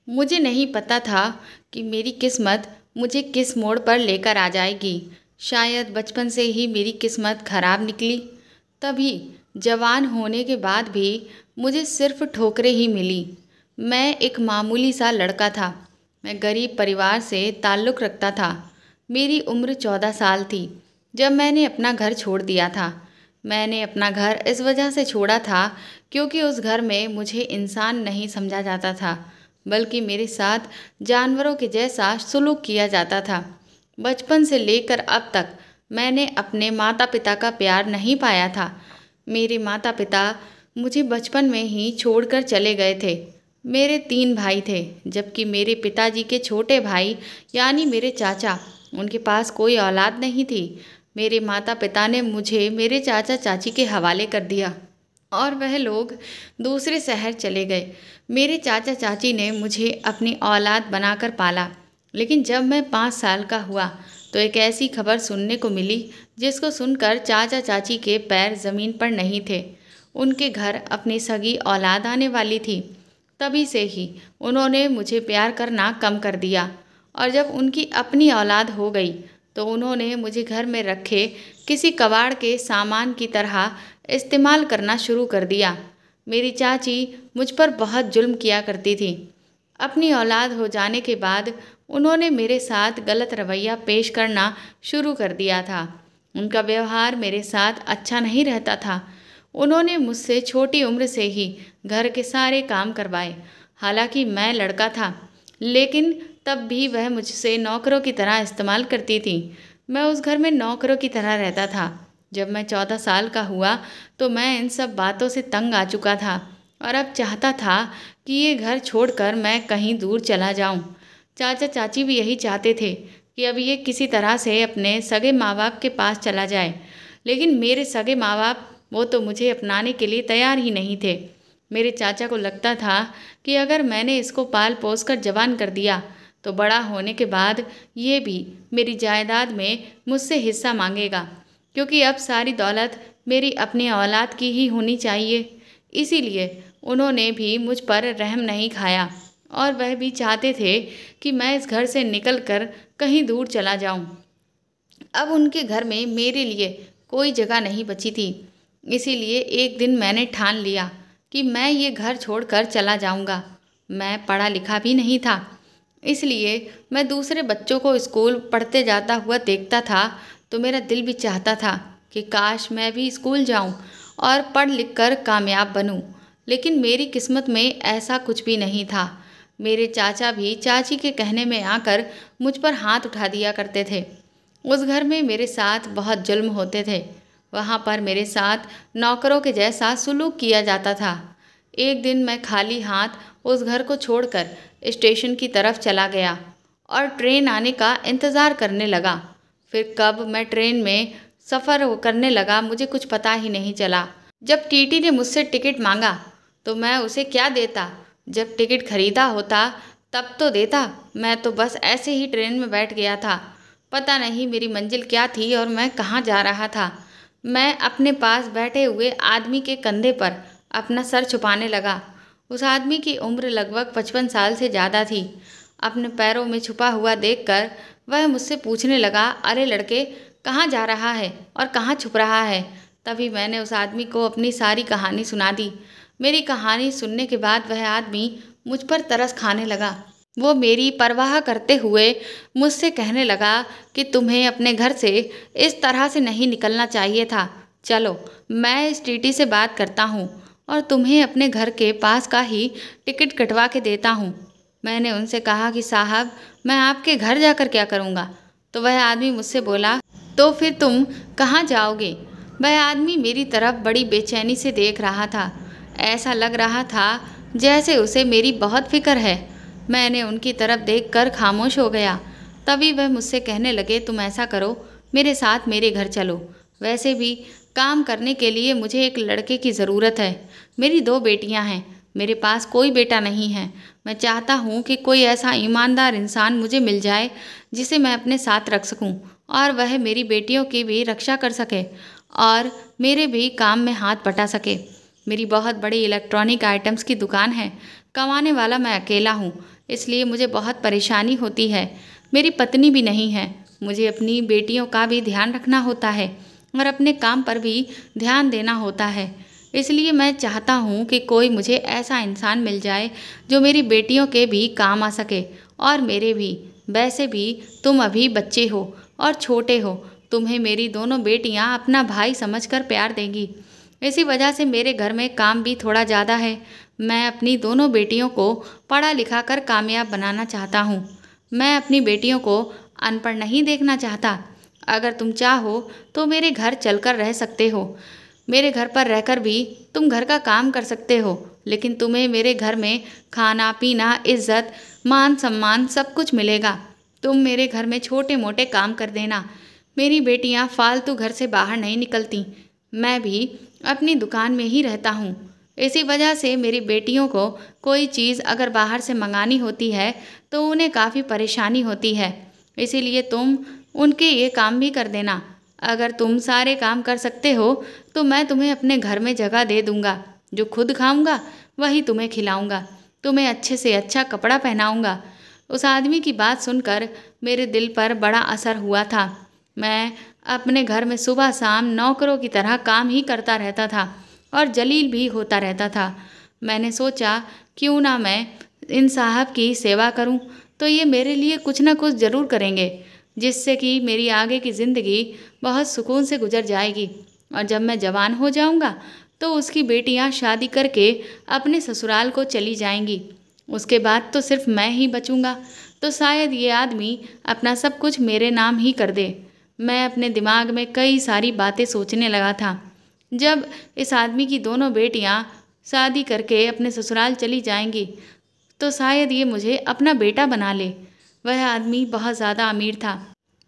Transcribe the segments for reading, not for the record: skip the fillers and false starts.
मुझे नहीं पता था कि मेरी किस्मत मुझे किस मोड़ पर लेकर आ जाएगी। शायद बचपन से ही मेरी किस्मत खराब निकली। तभी जवान होने के बाद भी मुझे सिर्फ ठोकरें ही मिली। मैं एक मामूली सा लड़का था। मैं गरीब परिवार से ताल्लुक़ रखता था। मेरी उम्र 14 साल थी जब मैंने अपना घर छोड़ दिया था। मैंने अपना घर इस वजह से छोड़ा था क्योंकि उस घर में मुझे इंसान नहीं समझा जाता था, बल्कि मेरे साथ जानवरों के जैसा सलूक किया जाता था। बचपन से लेकर अब तक मैंने अपने माता पिता का प्यार नहीं पाया था। मेरे माता पिता मुझे बचपन में ही छोड़कर चले गए थे। मेरे 3 भाई थे, जबकि मेरे पिताजी के छोटे भाई यानी मेरे चाचा, उनके पास कोई औलाद नहीं थी। मेरे माता पिता ने मुझे मेरे चाचा चाची के हवाले कर दिया और वह लोग दूसरे शहर चले गए। मेरे चाचा चाची ने मुझे अपनी औलाद बनाकर पाला, लेकिन जब मैं 5 साल का हुआ तो एक ऐसी खबर सुनने को मिली जिसको सुनकर चाचा चाची के पैर ज़मीन पर नहीं थे। उनके घर अपनी सगी औलाद आने वाली थी। तभी से ही उन्होंने मुझे प्यार करना कम कर दिया और जब उनकी अपनी औलाद हो गई तो उन्होंने मुझे घर में रखे किसी कबाड़ के सामान की तरह इस्तेमाल करना शुरू कर दिया। मेरी चाची मुझ पर बहुत जुल्म किया करती थी। अपनी औलाद हो जाने के बाद उन्होंने मेरे साथ गलत रवैया पेश करना शुरू कर दिया था। उनका व्यवहार मेरे साथ अच्छा नहीं रहता था। उन्होंने मुझसे छोटी उम्र से ही घर के सारे काम करवाए। हालांकि मैं लड़का था, लेकिन तब भी वह मुझसे नौकरों की तरह इस्तेमाल करती थी। मैं उस घर में नौकरों की तरह रहता था। जब मैं 14 साल का हुआ तो मैं इन सब बातों से तंग आ चुका था और अब चाहता था कि ये घर छोड़कर मैं कहीं दूर चला जाऊं। चाचा चाची भी यही चाहते थे कि अब ये किसी तरह से अपने सगे माँ बाप के पास चला जाए, लेकिन मेरे सगे माँ बाप वो तो मुझे अपनाने के लिए तैयार ही नहीं थे। मेरे चाचा को लगता था कि अगर मैंने इसको पाल पोस कर जवान कर दिया तो बड़ा होने के बाद ये भी मेरी जायदाद में मुझसे हिस्सा मांगेगा, क्योंकि अब सारी दौलत मेरी अपनी औलाद की ही होनी चाहिए। इसीलिए उन्होंने भी मुझ पर रहम नहीं खाया और वह भी चाहते थे कि मैं इस घर से निकलकर कहीं दूर चला जाऊं। अब उनके घर में मेरे लिए कोई जगह नहीं बची थी। इसीलिए एक दिन मैंने ठान लिया कि मैं ये घर छोड़कर चला जाऊंगा। मैं पढ़ा लिखा भी नहीं था, इसलिए मैं दूसरे बच्चों को स्कूल पढ़ते जाता हुआ देखता था तो मेरा दिल भी चाहता था कि काश मैं भी स्कूल जाऊं और पढ़ लिख कर कामयाब बनूं। लेकिन मेरी किस्मत में ऐसा कुछ भी नहीं था। मेरे चाचा भी चाची के कहने में आकर मुझ पर हाथ उठा दिया करते थे। उस घर में मेरे साथ बहुत जुल्म होते थे। वहाँ पर मेरे साथ नौकरों के जैसा सुलूक किया जाता था। एक दिन मैं खाली हाथ उस घर को छोड़कर स्टेशन की तरफ चला गया और ट्रेन आने का इंतज़ार करने लगा। फिर कब मैं ट्रेन में सफ़र करने लगा मुझे कुछ पता ही नहीं चला। जब टीटी ने मुझसे टिकट मांगा तो मैं उसे क्या देता। जब टिकट खरीदा होता तब तो देता। मैं तो बस ऐसे ही ट्रेन में बैठ गया था। पता नहीं मेरी मंजिल क्या थी और मैं कहाँ जा रहा था। मैं अपने पास बैठे हुए आदमी के कंधे पर अपना सर छुपाने लगा। उस आदमी की उम्र लगभग 55 साल से ज़्यादा थी। अपने पैरों में छुपा हुआ देखकर वह मुझसे पूछने लगा, अरे लड़के, कहाँ जा रहा है और कहाँ छुप रहा है। तभी मैंने उस आदमी को अपनी सारी कहानी सुना दी। मेरी कहानी सुनने के बाद वह आदमी मुझ पर तरस खाने लगा। वो मेरी परवाह करते हुए मुझसे कहने लगा कि तुम्हें अपने घर से इस तरह से नहीं निकलना चाहिए था। चलो, मैं इस टीटी से बात करता हूँ और तुम्हें अपने घर के पास का ही टिकट कटवा के देता हूँ। मैंने उनसे कहा कि साहब, मैं आपके घर जाकर क्या करूँगा। तो वह आदमी मुझसे बोला, तो फिर तुम कहाँ जाओगे। वह आदमी मेरी तरफ बड़ी बेचैनी से देख रहा था। ऐसा लग रहा था जैसे उसे मेरी बहुत फिक्र है। मैंने उनकी तरफ देखकर खामोश हो गया। तभी वह मुझसे कहने लगे, तुम ऐसा करो, मेरे साथ मेरे घर चलो। वैसे भी काम करने के लिए मुझे एक लड़के की ज़रूरत है। मेरी 2 बेटियां हैं, मेरे पास कोई बेटा नहीं है। मैं चाहता हूँ कि कोई ऐसा ईमानदार इंसान मुझे मिल जाए जिसे मैं अपने साथ रख सकूँ और वह मेरी बेटियों की भी रक्षा कर सके और मेरे भी काम में हाथ बटा सके। मेरी बहुत बड़ी इलेक्ट्रॉनिक आइटम्स की दुकान है। कमाने वाला मैं अकेला हूँ, इसलिए मुझे बहुत परेशानी होती है। मेरी पत्नी भी नहीं है, मुझे अपनी बेटियों का भी ध्यान रखना होता है और अपने काम पर भी ध्यान देना होता है। इसलिए मैं चाहता हूँ कि कोई मुझे ऐसा इंसान मिल जाए जो मेरी बेटियों के भी काम आ सके और मेरे भी। वैसे भी तुम अभी बच्चे हो और छोटे हो, तुम्हें मेरी दोनों बेटियाँ अपना भाई समझकर प्यार देंगी। इसी वजह से मेरे घर में काम भी थोड़ा ज़्यादा है। मैं अपनी दोनों बेटियों को पढ़ा लिखा कर कामयाब बनाना चाहता हूँ। मैं अपनी बेटियों को अनपढ़ नहीं देखना चाहता। अगर तुम चाहो तो मेरे घर चलकर रह सकते हो। मेरे घर पर रहकर भी तुम घर का काम कर सकते हो, लेकिन तुम्हें मेरे घर में खाना पीना, इज्जत, मान सम्मान सब कुछ मिलेगा। तुम मेरे घर में छोटे मोटे काम कर देना। मेरी बेटियां फालतू घर से बाहर नहीं निकलती। मैं भी अपनी दुकान में ही रहता हूँ। इसी वजह से मेरी बेटियों को कोई चीज़ अगर बाहर से मंगानी होती है तो उन्हें काफ़ी परेशानी होती है। इसीलिए तुम उनके ये काम भी कर देना। अगर तुम सारे काम कर सकते हो तो मैं तुम्हें अपने घर में जगह दे दूंगा। जो खुद खाऊंगा वही तुम्हें खिलाऊंगा, तुम्हें अच्छे से अच्छा कपड़ा पहनाऊंगा। उस आदमी की बात सुनकर मेरे दिल पर बड़ा असर हुआ था। मैं अपने घर में सुबह शाम नौकरों की तरह काम ही करता रहता था और जलील भी होता रहता था। मैंने सोचा क्यों ना मैं इन साहब की सेवा करूं, तो ये मेरे लिए कुछ ना कुछ ज़रूर करेंगे, जिससे कि मेरी आगे की ज़िंदगी बहुत सुकून से गुजर जाएगी। और जब मैं जवान हो जाऊंगा तो उसकी बेटियां शादी करके अपने ससुराल को चली जाएंगी। उसके बाद तो सिर्फ मैं ही बचूंगा, तो शायद ये आदमी अपना सब कुछ मेरे नाम ही कर दे। मैं अपने दिमाग में कई सारी बातें सोचने लगा था। जब इस आदमी की दोनों बेटियां शादी करके अपने ससुराल चली जाएंगी तो शायद ये मुझे अपना बेटा बना ले। वह आदमी बहुत ज़्यादा अमीर था।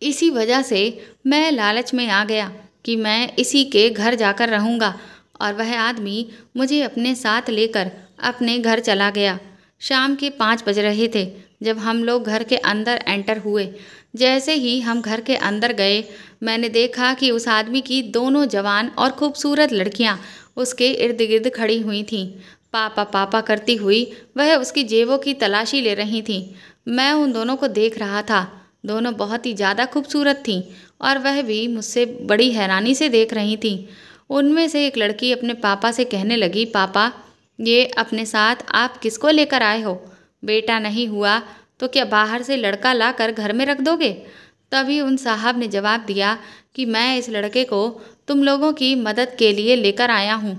इसी वजह से मैं लालच में आ गया कि मैं इसी के घर जाकर रहूँगा, और वह आदमी मुझे अपने साथ लेकर अपने घर चला गया। शाम के 5 बज रहे थे जब हम लोग घर के अंदर एंटर हुए। जैसे ही हम घर के अंदर गए, मैंने देखा कि उस आदमी की दोनों जवान और खूबसूरत लड़कियां उसके इर्द गिर्द खड़ी हुई थीं। पापा पापा करती हुई वह उसकी जेबों की तलाशी ले रही थीं। मैं उन दोनों को देख रहा था। दोनों बहुत ही ज़्यादा खूबसूरत थीं और वह भी मुझसे बड़ी हैरानी से देख रही थीं। उनमें से एक लड़की अपने पापा से कहने लगी, पापा ये अपने साथ आप किसको लेकर आए हो? बेटा नहीं हुआ तो क्या बाहर से लड़का ला कर घर में रख दोगे? तभी उन साहब ने जवाब दिया कि मैं इस लड़के को तुम लोगों की मदद के लिए लेकर आया हूँ।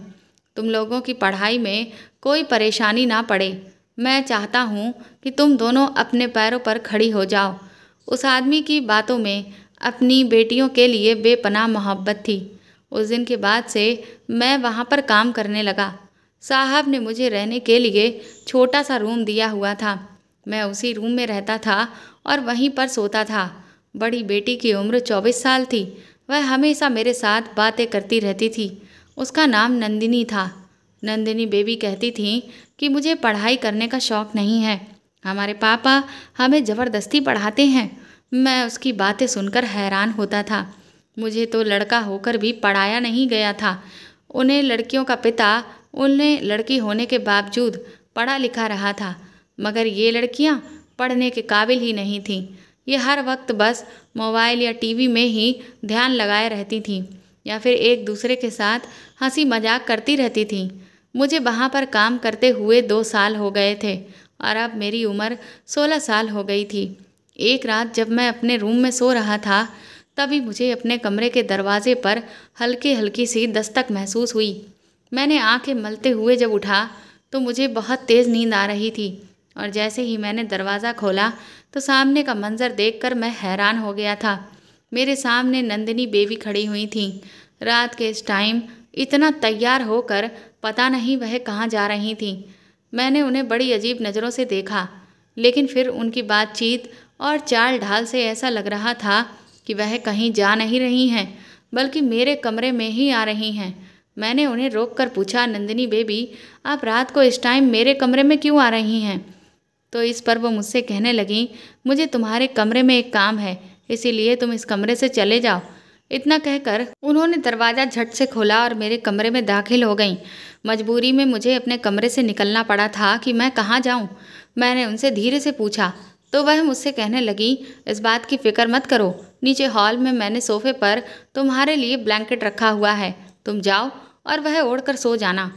तुम लोगों की पढ़ाई में कोई परेशानी ना पड़े। मैं चाहता हूँ कि तुम दोनों अपने पैरों पर खड़ी हो जाओ। उस आदमी की बातों में अपनी बेटियों के लिए बेपनाह मोहब्बत थी। उस दिन के बाद से मैं वहाँ पर काम करने लगा। साहब ने मुझे रहने के लिए छोटा सा रूम दिया हुआ था। मैं उसी रूम में रहता था और वहीं पर सोता था। बड़ी बेटी की उम्र 24 साल थी। वह हमेशा मेरे साथ बातें करती रहती थी। उसका नाम नंदिनी था। नंदिनी बेबी कहती थी कि मुझे पढ़ाई करने का शौक़ नहीं है, हमारे पापा हमें ज़बरदस्ती पढ़ाते हैं। मैं उसकी बातें सुनकर हैरान होता था। मुझे तो लड़का होकर भी पढ़ाया नहीं गया था। उन्हें लड़कियों का पिता उन्हें लड़की होने के बावजूद पढ़ा लिखा रहा था, मगर ये लड़कियां पढ़ने के काबिल ही नहीं थीं। ये हर वक्त बस मोबाइल या टीवी में ही ध्यान लगाए रहती थीं या फिर एक दूसरे के साथ हंसी मजाक करती रहती थीं। मुझे वहाँ पर काम करते हुए 2 साल हो गए थे और अब मेरी उम्र 16 साल हो गई थी। एक रात जब मैं अपने रूम में सो रहा था, तभी मुझे अपने कमरे के दरवाजे पर हल्की हल्की सी दस्तक महसूस हुई। मैंने आंखें मलते हुए जब उठा तो मुझे बहुत तेज़ नींद आ रही थी, और जैसे ही मैंने दरवाज़ा खोला तो सामने का मंजर देखकर मैं हैरान हो गया था। मेरे सामने नंदिनी बेबी खड़ी हुई थी। रात के इस टाइम इतना तैयार होकर पता नहीं वह कहाँ जा रही थी। मैंने उन्हें बड़ी अजीब नज़रों से देखा, लेकिन फिर उनकी बातचीत और चाल ढाल से ऐसा लग रहा था कि वह कहीं जा नहीं रही हैं, बल्कि मेरे कमरे में ही आ रही हैं। मैंने उन्हें रोककर पूछा, नंदिनी बेबी आप रात को इस टाइम मेरे कमरे में क्यों आ रही हैं? तो इस पर वो मुझसे कहने लगी, मुझे तुम्हारे कमरे में एक काम है, इसीलिए तुम इस कमरे से चले जाओ। इतना कहकर उन्होंने दरवाज़ा झट से खोला और मेरे कमरे में दाखिल हो गईं। मजबूरी में मुझे अपने कमरे से निकलना पड़ा था कि मैं कहाँ जाऊँ। मैंने उनसे धीरे से पूछा तो वह मुझसे कहने लगी, इस बात की फ़िक्र मत करो, नीचे हॉल में मैंने सोफ़े पर तुम्हारे लिए ब्लैंकेट रखा हुआ है, तुम जाओ और वह ओढ़कर सो जाना।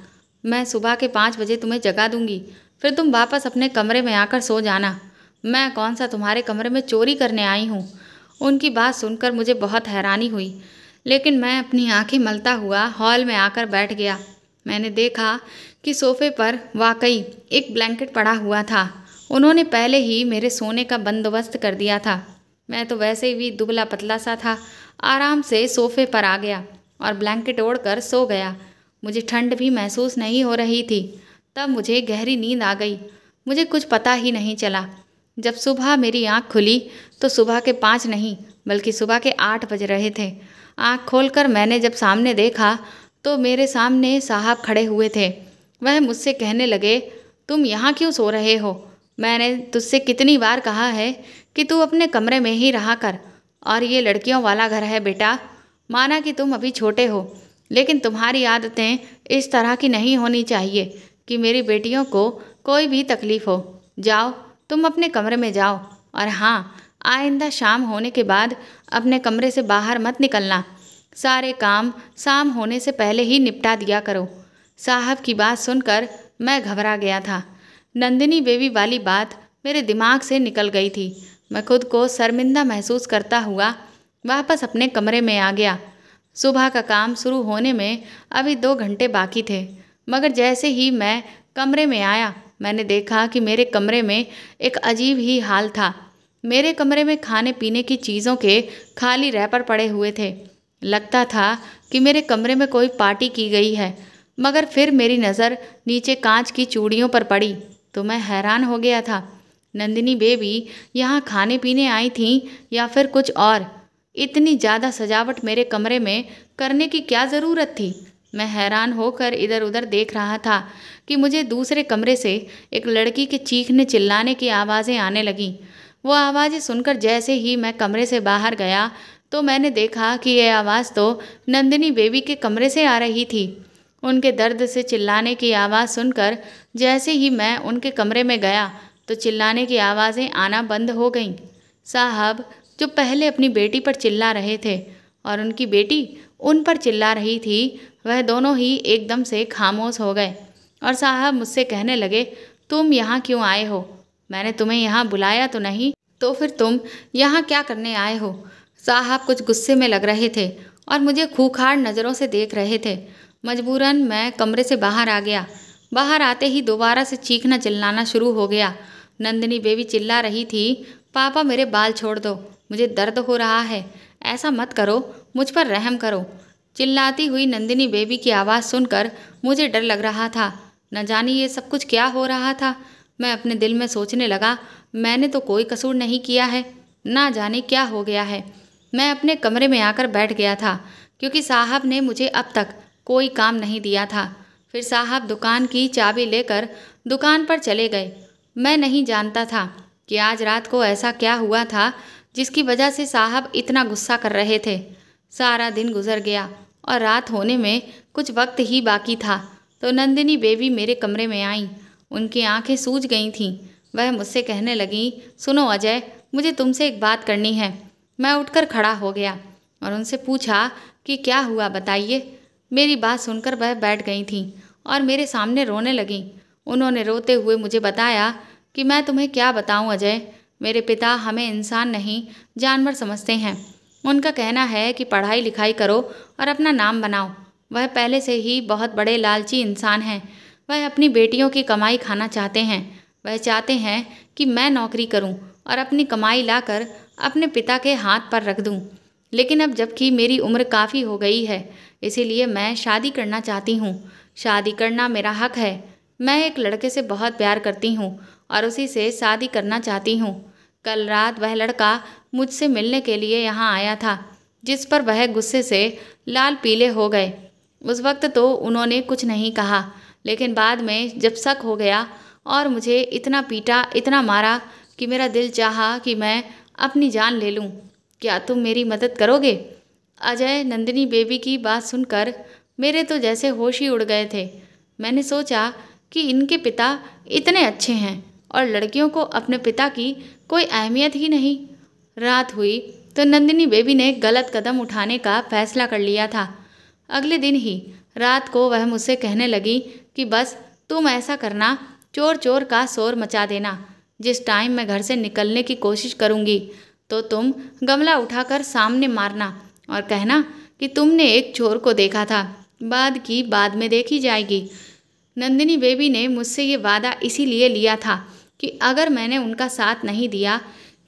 मैं सुबह के 5 बजे तुम्हें जगा दूंगी, फिर तुम वापस अपने कमरे में आकर सो जाना। मैं कौन सा तुम्हारे कमरे में चोरी करने आई हूँ। उनकी बात सुनकर मुझे बहुत हैरानी हुई, लेकिन मैं अपनी आंखें मलता हुआ हॉल में आकर बैठ गया। मैंने देखा कि सोफ़े पर वाकई एक ब्लैंकेट पड़ा हुआ था। उन्होंने पहले ही मेरे सोने का बंदोबस्त कर दिया था। मैं तो वैसे भी दुबला पतला सा था। आराम से सोफ़े पर आ गया और ब्लैंकेट ओढ़कर सो गया। मुझे ठंड भी महसूस नहीं हो रही थी। तब मुझे गहरी नींद आ गई। मुझे कुछ पता ही नहीं चला। जब सुबह मेरी आँख खुली तो सुबह के 5 नहीं बल्कि सुबह के 8 बज रहे थे। आँख खोलकर मैंने जब सामने देखा तो मेरे सामने साहब खड़े हुए थे। वह मुझसे कहने लगे, तुम यहाँ क्यों सो रहे हो? मैंने तुझसे कितनी बार कहा है कि तू अपने कमरे में ही रहा कर, और ये लड़कियों वाला घर है बेटा। माना कि तुम अभी छोटे हो, लेकिन तुम्हारी आदतें इस तरह की नहीं होनी चाहिए कि मेरी बेटियों को कोई भी तकलीफ़ हो। जाओ, तुम अपने कमरे में जाओ, और हाँ, आइंदा शाम होने के बाद अपने कमरे से बाहर मत निकलना। सारे काम शाम होने से पहले ही निपटा दिया करो। साहब की बात सुनकर मैं घबरा गया था। नंदिनी बेबी वाली बात मेरे दिमाग से निकल गई थी। मैं खुद को शर्मिंदा महसूस करता हुआ वापस अपने कमरे में आ गया। सुबह का काम शुरू होने में अभी 2 घंटे बाकी थे, मगर जैसे ही मैं कमरे में आया मैंने देखा कि मेरे कमरे में एक अजीब ही हाल था। मेरे कमरे में खाने पीने की चीज़ों के खाली रैपर पड़े हुए थे। लगता था कि मेरे कमरे में कोई पार्टी की गई है। मगर फिर मेरी नज़र नीचे कांच की चूड़ियों पर पड़ी तो मैं हैरान हो गया था। नंदिनी बेबी यहाँ खाने पीने आई थीं या फिर कुछ और? इतनी ज़्यादा सजावट मेरे कमरे में करने की क्या ज़रूरत थी? मैं हैरान होकर इधर उधर देख रहा था कि मुझे दूसरे कमरे से एक लड़की के चीखने चिल्लाने की आवाज़ें आने लगीं। वो आवाज़ें सुनकर जैसे ही मैं कमरे से बाहर गया तो मैंने देखा कि यह आवाज़ तो नंदिनी बेबी के कमरे से आ रही थी। उनके दर्द से चिल्लाने की आवाज़ सुनकर जैसे ही मैं उनके कमरे में गया तो चिल्लाने की आवाज़ें आना बंद हो गईं। साहब जो पहले अपनी बेटी पर चिल्ला रहे थे और उनकी बेटी उन पर चिल्ला रही थी, वह दोनों ही एकदम से खामोश हो गए और साहब मुझसे कहने लगे, तुम यहाँ क्यों आए हो? मैंने तुम्हें यहाँ बुलाया तो नहीं, तो फिर तुम यहाँ क्या करने आए हो? साहब कुछ गुस्से में लग रहे थे और मुझे खूंखार नज़रों से देख रहे थे। मजबूरन मैं कमरे से बाहर आ गया। बाहर आते ही दोबारा से चीखना चिल्लाना शुरू हो गया। नंदिनी बेबी चिल्ला रही थी, पापा मेरे बाल छोड़ दो, मुझे दर्द हो रहा है, ऐसा मत करो, मुझ पर रहम करो। चिल्लाती हुई नंदिनी बेबी की आवाज़ सुनकर मुझे डर लग रहा था। न जाने ये सब कुछ क्या हो रहा था। मैं अपने दिल में सोचने लगा, मैंने तो कोई कसूर नहीं किया है, ना जाने क्या हो गया है। मैं अपने कमरे में आकर बैठ गया था क्योंकि साहब ने मुझे अब तक कोई काम नहीं दिया था। फिर साहब दुकान की चाबी लेकर दुकान पर चले गए। मैं नहीं जानता था कि आज रात को ऐसा क्या हुआ था जिसकी वजह से साहब इतना गुस्सा कर रहे थे। सारा दिन गुजर गया और रात होने में कुछ वक्त ही बाकी था तो नंदिनी बेबी मेरे कमरे में आईं। उनकी आंखें सूज गई थीं। वह मुझसे कहने लगीं, सुनो अजय, मुझे तुमसे एक बात करनी है। मैं उठकर खड़ा हो गया और उनसे पूछा कि क्या हुआ, बताइए। मेरी बात सुनकर वह बैठ गई थीं और मेरे सामने रोने लगीं। उन्होंने रोते हुए मुझे बताया कि मैं तुम्हें क्या बताऊं अजय, मेरे पिता हमें इंसान नहीं जानवर समझते हैं। उनका कहना है कि पढ़ाई लिखाई करो और अपना नाम बनाओ। वह पहले से ही बहुत बड़े लालची इंसान हैं। वह अपनी बेटियों की कमाई खाना चाहते हैं। वह चाहते हैं कि मैं नौकरी करूं और अपनी कमाई लाकर अपने पिता के हाथ पर रख दूं। लेकिन अब जबकि मेरी उम्र काफ़ी हो गई है, इसीलिए मैं शादी करना चाहती हूँ। शादी करना मेरा हक है। मैं एक लड़के से बहुत प्यार करती हूँ और उसी से शादी करना चाहती हूँ। कल रात वह लड़का मुझसे मिलने के लिए यहाँ आया था, जिस पर वह गुस्से से लाल पीले हो गए। उस वक्त तो उन्होंने कुछ नहीं कहा, लेकिन बाद में जब शक हो गया और मुझे इतना पीटा, इतना मारा कि मेरा दिल चाहा कि मैं अपनी जान ले लूँ। क्या तुम मेरी मदद करोगे? अजय नंदिनी बेबी की बात सुनकर मेरे तो जैसे होश ही उड़ गए थे। मैंने सोचा कि इनके पिता इतने अच्छे हैं और लड़कियों को अपने पिता की कोई अहमियत ही नहीं। रात हुई तो नंदिनी बेबी ने गलत कदम उठाने का फैसला कर लिया था। अगले दिन ही रात को वह मुझसे कहने लगी कि बस तुम ऐसा करना, चोर चोर का शोर मचा देना। जिस टाइम मैं घर से निकलने की कोशिश करूँगी तो तुम गमला उठाकर सामने मारना और कहना कि तुमने एक चोर को देखा था। बाद की बाद में देखी जाएगी। नंदिनी बेबी ने मुझसे ये वादा इसीलिए लिया था कि अगर मैंने उनका साथ नहीं दिया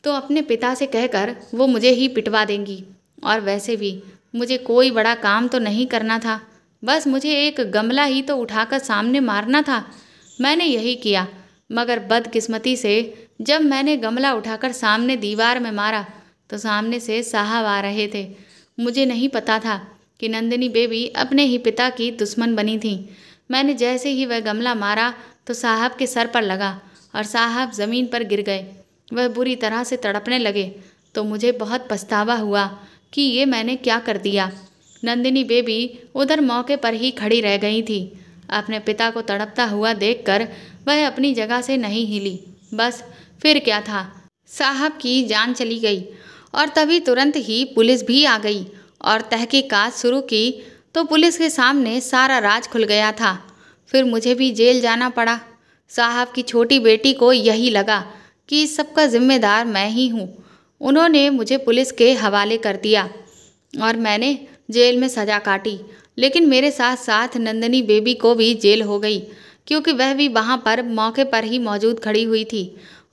तो अपने पिता से कहकर वो मुझे ही पिटवा देंगी। और वैसे भी मुझे कोई बड़ा काम तो नहीं करना था, बस मुझे एक गमला ही तो उठाकर सामने मारना था। मैंने यही किया, मगर बदकिस्मती से जब मैंने गमला उठाकर सामने दीवार में मारा तो सामने से साहब आ रहे थे। मुझे नहीं पता था कि नंदिनी बेबी अपने ही पिता की दुश्मन बनी थी। मैंने जैसे ही वह गमला मारा तो साहब के सर पर लगा और साहब ज़मीन पर गिर गए। वह बुरी तरह से तड़पने लगे तो मुझे बहुत पछतावा हुआ कि ये मैंने क्या कर दिया। नंदिनी बेबी उधर मौके पर ही खड़ी रह गई थी। अपने पिता को तड़पता हुआ देखकर वह अपनी जगह से नहीं हिली। बस फिर क्या था, साहब की जान चली गई और तभी तुरंत ही पुलिस भी आ गई और तहकीकात शुरू की तो पुलिस के सामने सारा राज खुल गया था। फिर मुझे भी जेल जाना पड़ा। साहब की छोटी बेटी को यही लगा कि इस सब का जिम्मेदार मैं ही हूँ। उन्होंने मुझे पुलिस के हवाले कर दिया और मैंने जेल में सज़ा काटी। लेकिन मेरे साथ साथ नंदिनी बेबी को भी जेल हो गई, क्योंकि वह भी वहाँ पर मौके पर ही मौजूद खड़ी हुई थी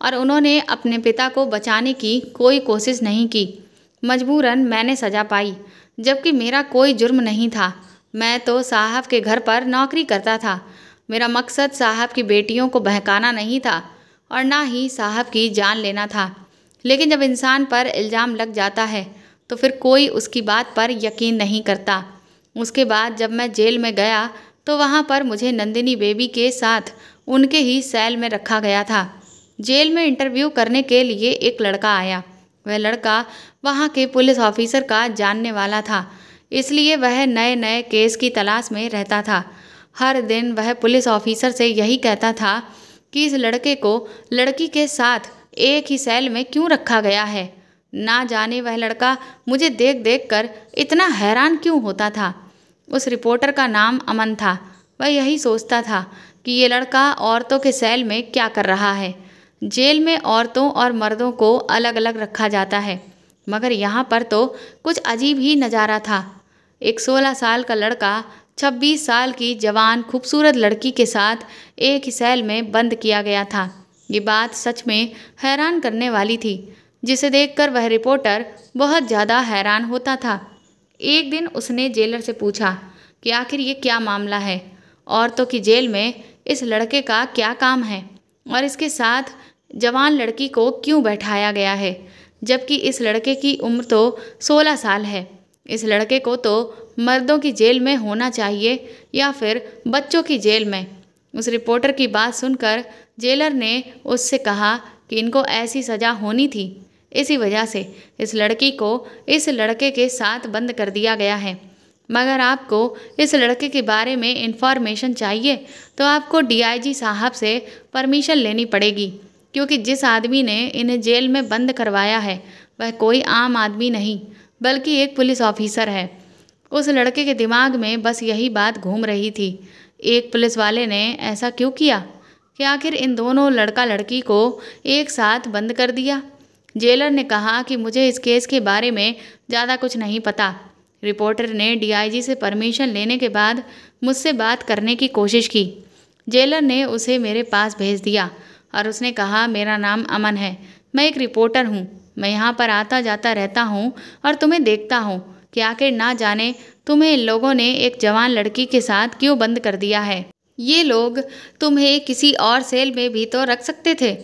और उन्होंने अपने पिता को बचाने की कोई कोशिश नहीं की। मजबूरन मैंने सज़ा पाई, जबकि मेरा कोई जुर्म नहीं था। मैं तो साहब के घर पर नौकरी करता था। मेरा मकसद साहब की बेटियों को बहकाना नहीं था और ना ही साहब की जान लेना था। लेकिन जब इंसान पर इल्ज़ाम लग जाता है तो फिर कोई उसकी बात पर यकीन नहीं करता। उसके बाद जब मैं जेल में गया तो वहाँ पर मुझे नंदिनी बेबी के साथ उनके ही सेल में रखा गया था। जेल में इंटरव्यू करने के लिए एक लड़का आया। वह लड़का वहाँ के पुलिस ऑफिसर का जानने वाला था, इसलिए वह नए नए केस की तलाश में रहता था। हर दिन वह पुलिस ऑफिसर से यही कहता था कि इस लड़के को लड़की के साथ एक ही सेल में क्यों रखा गया है। ना जाने वह लड़का मुझे देख देख कर इतना हैरान क्यों होता था। उस रिपोर्टर का नाम अमन था। वह यही सोचता था कि ये लड़का औरतों के सेल में क्या कर रहा है। जेल में औरतों और मर्दों को अलग अलग रखा जाता है, मगर यहाँ पर तो कुछ अजीब ही नज़ारा था। एक 16 साल का लड़का 26 साल की जवान खूबसूरत लड़की के साथ एक ही सेल में बंद किया गया था। ये बात सच में हैरान करने वाली थी, जिसे देखकर वह रिपोर्टर बहुत ज़्यादा हैरान होता था। एक दिन उसने जेलर से पूछा कि आखिर ये क्या मामला है, औरतों की जेल में इस लड़के का क्या काम है और इसके साथ जवान लड़की को क्यों बैठाया गया है, जबकि इस लड़के की उम्र तो 16 साल है। इस लड़के को तो मर्दों की जेल में होना चाहिए या फिर बच्चों की जेल में। उस रिपोर्टर की बात सुनकर जेलर ने उससे कहा कि इनको ऐसी सज़ा होनी थी, इसी वजह से इस लड़की को इस लड़के के साथ बंद कर दिया गया है। मगर आपको इस लड़के के बारे में इंफॉर्मेशन चाहिए तो आपको डीआईजी साहब से परमिशन लेनी पड़ेगी, क्योंकि जिस आदमी ने इन्हें जेल में बंद करवाया है वह कोई आम आदमी नहीं बल्कि एक पुलिस ऑफिसर है। उस लड़के के दिमाग में बस यही बात घूम रही थी, एक पुलिस वाले ने ऐसा क्यों किया कि आखिर इन दोनों लड़का लड़की को एक साथ बंद कर दिया। जेलर ने कहा कि मुझे इस केस के बारे में ज़्यादा कुछ नहीं पता। रिपोर्टर ने डीआईजी से परमिशन लेने के बाद मुझसे बात करने की कोशिश की। जेलर ने उसे मेरे पास भेज दिया और उसने कहा, मेरा नाम अमन है, मैं एक रिपोर्टर हूँ, मैं यहाँ पर आता जाता रहता हूँ और तुम्हें देखता हूँ कि आखिर ना जाने तुम्हें इन लोगों ने एक जवान लड़की के साथ क्यों बंद कर दिया है। ये लोग तुम्हें किसी और सेल में भी तो रख सकते थे।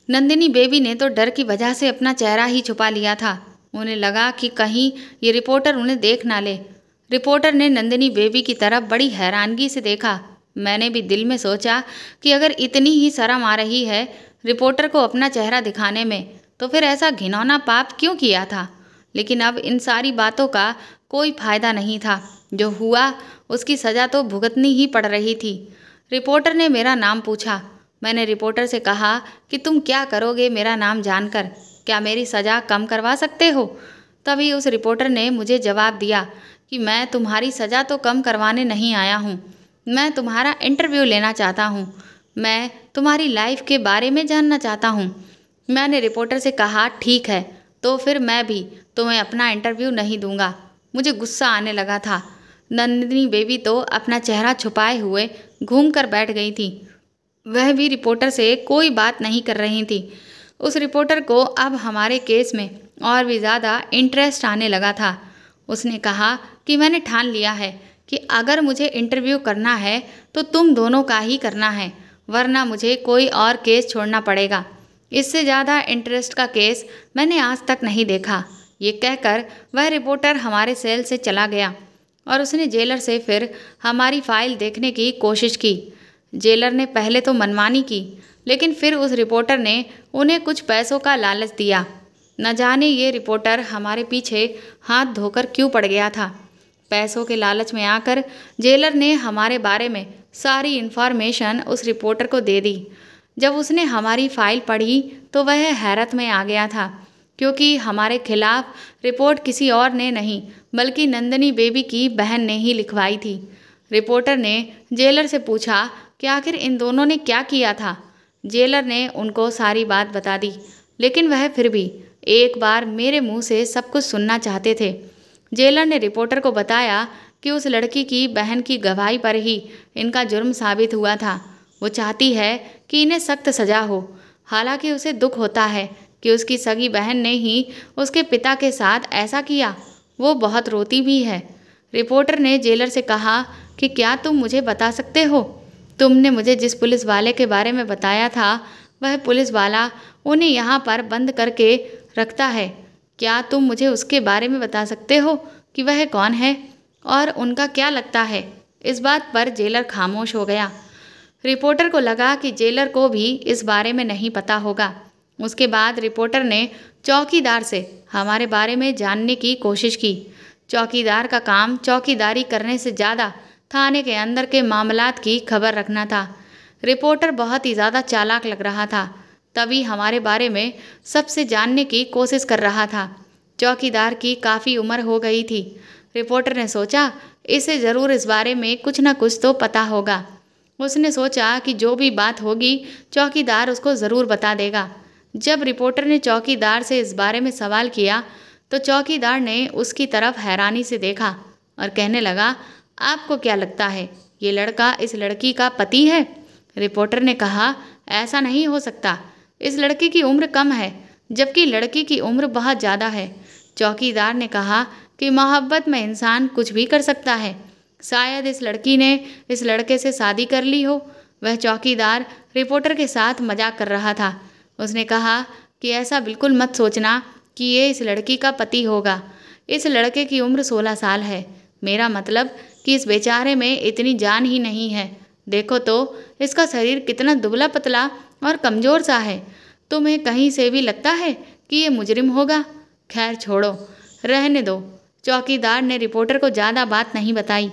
नंदिनी बेबी ने तो डर की वजह से अपना चेहरा ही छुपा लिया था। उन्हें लगा कि कहीं ये रिपोर्टर उन्हें देख ना ले। रिपोर्टर ने नंदिनी बेबी की तरफ बड़ी हैरानगी से देखा। मैंने भी दिल में सोचा कि अगर इतनी ही शर्म आ रही है रिपोर्टर को अपना चेहरा दिखाने में, तो फिर ऐसा घिनौना पाप क्यों किया था। लेकिन अब इन सारी बातों का कोई फायदा नहीं था। जो हुआ उसकी सज़ा तो भुगतनी ही पड़ रही थी। रिपोर्टर ने मेरा नाम पूछा। मैंने रिपोर्टर से कहा कि तुम क्या करोगे मेरा नाम जानकर? क्या मेरी सज़ा कम करवा सकते हो? तभी उस रिपोर्टर ने मुझे जवाब दिया कि मैं तुम्हारी सज़ा तो कम करवाने नहीं आया हूँ, मैं तुम्हारा इंटरव्यू लेना चाहता हूँ, मैं तुम्हारी लाइफ के बारे में जानना चाहता हूँ। मैंने रिपोर्टर से कहा ठीक है, तो फिर मैं भी तुम्हें अपना इंटरव्यू नहीं दूंगा। मुझे गुस्सा आने लगा था। नंदिनी बेबी तो अपना चेहरा छुपाए हुए घूम कर बैठ गई थी। वह भी रिपोर्टर से कोई बात नहीं कर रही थी। उस रिपोर्टर को अब हमारे केस में और भी ज़्यादा इंटरेस्ट आने लगा था। उसने कहा कि मैंने ठान लिया है कि अगर मुझे इंटरव्यू करना है तो तुम दोनों का ही करना है, वरना मुझे कोई और केस छोड़ना पड़ेगा। इससे ज़्यादा इंटरेस्ट का केस मैंने आज तक नहीं देखा। ये कहकर वह रिपोर्टर हमारे सेल से चला गया और उसने जेलर से फिर हमारी फाइल देखने की कोशिश की। जेलर ने पहले तो मनमानी की, लेकिन फिर उस रिपोर्टर ने उन्हें कुछ पैसों का लालच दिया। न जाने ये रिपोर्टर हमारे पीछे हाथ धोकर क्यों पड़ गया था। पैसों के लालच में आकर जेलर ने हमारे बारे में सारी इन्फॉर्मेशन उस रिपोर्टर को दे दी। जब उसने हमारी फाइल पढ़ी तो वह हैरत में आ गया था, क्योंकि हमारे खिलाफ रिपोर्ट किसी और ने नहीं बल्कि नंदिनी बेबी की बहन ने ही लिखवाई थी। रिपोर्टर ने जेलर से पूछा कि आखिर इन दोनों ने क्या किया था। जेलर ने उनको सारी बात बता दी, लेकिन वह फिर भी एक बार मेरे मुंह से सब कुछ सुनना चाहते थे। जेलर ने रिपोर्टर को बताया कि उस लड़की की बहन की गवाही पर ही इनका जुर्म साबित हुआ था। वो चाहती है कि इन्हें सख्त सज़ा हो। हालांकि उसे दुख होता है कि उसकी सगी बहन ने ही उसके पिता के साथ ऐसा किया। वो बहुत रोती भी है। रिपोर्टर ने जेलर से कहा कि क्या तुम मुझे बता सकते हो, तुमने मुझे जिस पुलिस वाले के बारे में बताया था वह पुलिस वाला उन्हें यहाँ पर बंद करके रखता है। क्या तुम मुझे उसके बारे में बता सकते हो कि वह कौन है और उनका क्या लगता है? इस बात पर जेलर खामोश हो गया। रिपोर्टर को लगा कि जेलर को भी इस बारे में नहीं पता होगा। उसके बाद रिपोर्टर ने चौकीदार से हमारे बारे में जानने की कोशिश की। चौकीदार का काम चौकीदारी करने से ज़्यादा थाने के अंदर के मामलात की खबर रखना था। रिपोर्टर बहुत ही ज़्यादा चालाक लग रहा था, तभी हमारे बारे में सबसे जानने की कोशिश कर रहा था। चौकीदार की काफ़ी उम्र हो गई थी। रिपोर्टर ने सोचा इसे ज़रूर इस बारे में कुछ न कुछ तो पता होगा। उसने सोचा कि जो भी बात होगी चौकीदार उसको ज़रूर बता देगा। जब रिपोर्टर ने चौकीदार से इस बारे में सवाल किया तो चौकीदार ने उसकी तरफ हैरानी से देखा और कहने लगा, आपको क्या लगता है ये लड़का इस लड़की का पति है? रिपोर्टर ने कहा, ऐसा नहीं हो सकता, इस लड़की की उम्र कम है जबकि लड़की की उम्र बहुत ज़्यादा है। चौकीदार ने कहा कि मोहब्बत में इंसान कुछ भी कर सकता है, शायद इस लड़की ने इस लड़के से शादी कर ली हो। वह चौकीदार रिपोर्टर के साथ मजाक कर रहा था। उसने कहा कि ऐसा बिल्कुल मत सोचना कि ये इस लड़की का पति होगा। इस लड़के की उम्र 16 साल है। मेरा मतलब कि इस बेचारे में इतनी जान ही नहीं है। देखो तो इसका शरीर कितना दुबला पतला और कमज़ोर सा है। तुम्हें कहीं से भी लगता है कि ये मुजरिम होगा? खैर छोड़ो, रहने दो। चौकीदार ने रिपोर्टर को ज़्यादा बात नहीं बताई।